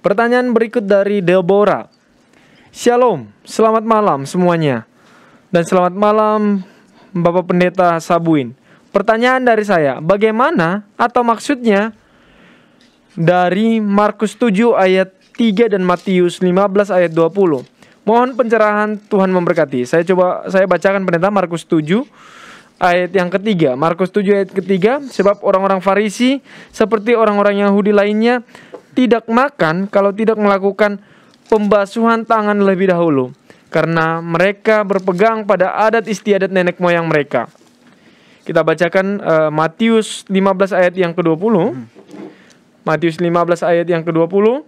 Pertanyaan berikut dari Deborah. Shalom, selamat malam semuanya. Dan selamat malam Bapak Pendeta Sabuin. Pertanyaan dari saya, bagaimana atau maksudnya dari Markus 7 ayat 3 dan Matius 15 ayat 20? Mohon pencerahan, Tuhan memberkati. Saya bacakan Pendeta Markus 7 ayat yang ketiga. Markus 7 ayat ketiga, sebab orang-orang Farisi seperti orang-orang Yahudi lainnya tidak makan kalau tidak melakukan pembasuhan tangan lebih dahulu, karena mereka berpegang pada adat istiadat nenek moyang mereka. Kita bacakan Matius 15 ayat yang ke-20. Matius 15 ayat yang ke-20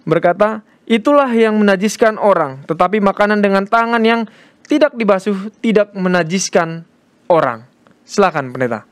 berkata, itulah yang menajiskan orang, tetapi makanan dengan tangan yang tidak dibasuh tidak menajiskan orang. Silakan Pendeta.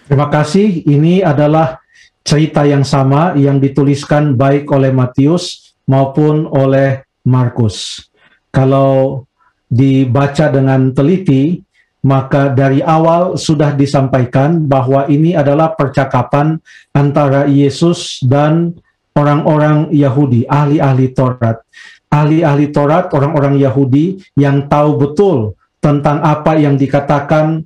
Terima kasih. Ini adalah cerita yang sama yang dituliskan baik oleh Matius maupun oleh Markus. Kalau dibaca dengan teliti, maka dari awal sudah disampaikan bahwa ini adalah percakapan antara Yesus dan orang-orang Yahudi, ahli-ahli Taurat. Ahli-ahli Taurat, orang-orang Yahudi yang tahu betul tentang apa yang dikatakan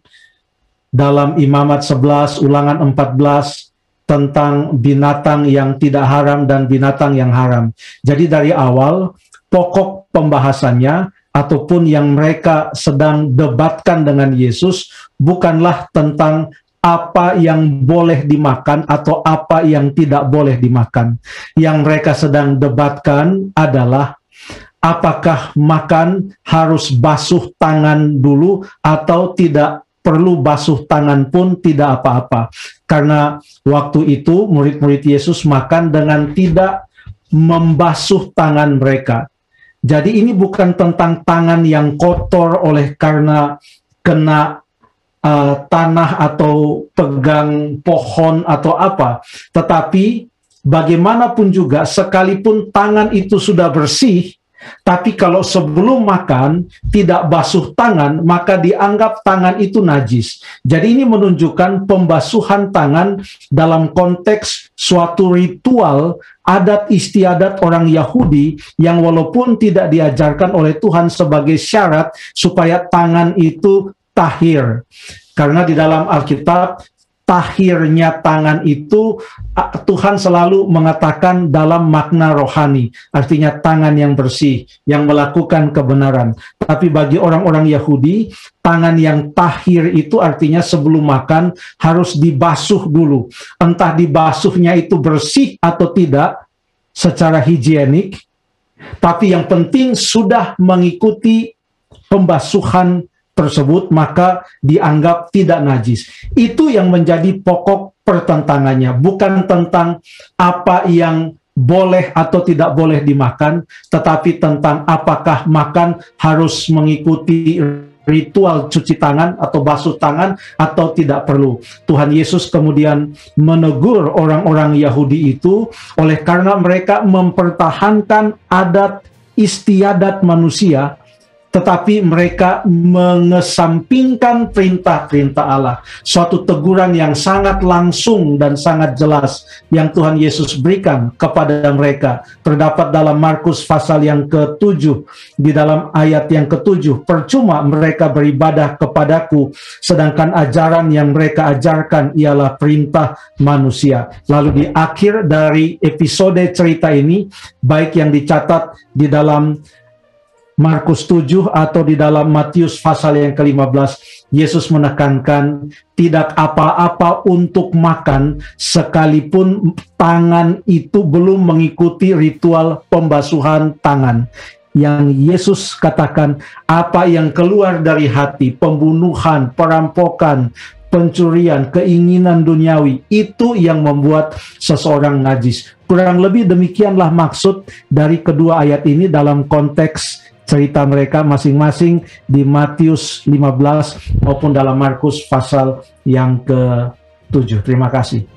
dalam Imamat 11, Ulangan 14, tentang binatang yang tidak haram dan binatang yang haram. Jadi dari awal, pokok pembahasannya ataupun yang mereka sedang debatkan dengan Yesus bukanlah tentang apa yang boleh dimakan atau apa yang tidak boleh dimakan. Yang mereka sedang debatkan adalah apakah makan harus basuh tangan dulu atau tidak perlu basuh tangan pun tidak apa-apa. Karena waktu itu murid-murid Yesus makan dengan tidak membasuh tangan mereka. Jadi ini bukan tentang tangan yang kotor oleh karena kena tanah atau pegang pohon atau apa. Tetapi bagaimanapun juga sekalipun tangan itu sudah bersih, tapi kalau sebelum makan tidak basuh tangan, maka dianggap tangan itu najis. Jadi ini menunjukkan pembasuhan tangan dalam konteks suatu ritual adat istiadat orang Yahudi yang walaupun tidak diajarkan oleh Tuhan sebagai syarat supaya tangan itu tahir. Karena di dalam Alkitab tahirnya tangan itu Tuhan selalu mengatakan dalam makna rohani, artinya tangan yang bersih, yang melakukan kebenaran. Tapi bagi orang-orang Yahudi, tangan yang tahir itu artinya sebelum makan harus dibasuh dulu. Entah dibasuhnya itu bersih atau tidak secara higienik, tapi yang penting sudah mengikuti pembasuhan tersebut, maka dianggap tidak najis. Itu yang menjadi pokok pertentangannya, bukan tentang apa yang boleh atau tidak boleh dimakan, tetapi tentang apakah makan harus mengikuti ritual cuci tangan atau basuh tangan atau tidak perlu. Tuhan Yesus kemudian menegur orang-orang Yahudi itu oleh karena mereka mempertahankan adat istiadat manusia, tetapi mereka mengesampingkan perintah-perintah Allah. Suatu teguran yang sangat langsung dan sangat jelas yang Tuhan Yesus berikan kepada mereka. Terdapat dalam Markus pasal yang ke-7, di dalam ayat yang ke-7. Percuma mereka beribadah kepadaku, sedangkan ajaran yang mereka ajarkan ialah perintah manusia. Lalu di akhir dari episode cerita ini, baik yang dicatat di dalam Markus 7 atau di dalam Matius pasal yang ke-15, Yesus menekankan tidak apa-apa untuk makan sekalipun tangan itu belum mengikuti ritual pembasuhan tangan. Yang Yesus katakan apa yang keluar dari hati, pembunuhan, perampokan, pencurian, keinginan duniawi, itu yang membuat seseorang najis. Kurang lebih demikianlah maksud dari kedua ayat ini dalam konteks cerita mereka masing-masing di Matius 15 maupun dalam Markus pasal yang ke-7. Terima kasih.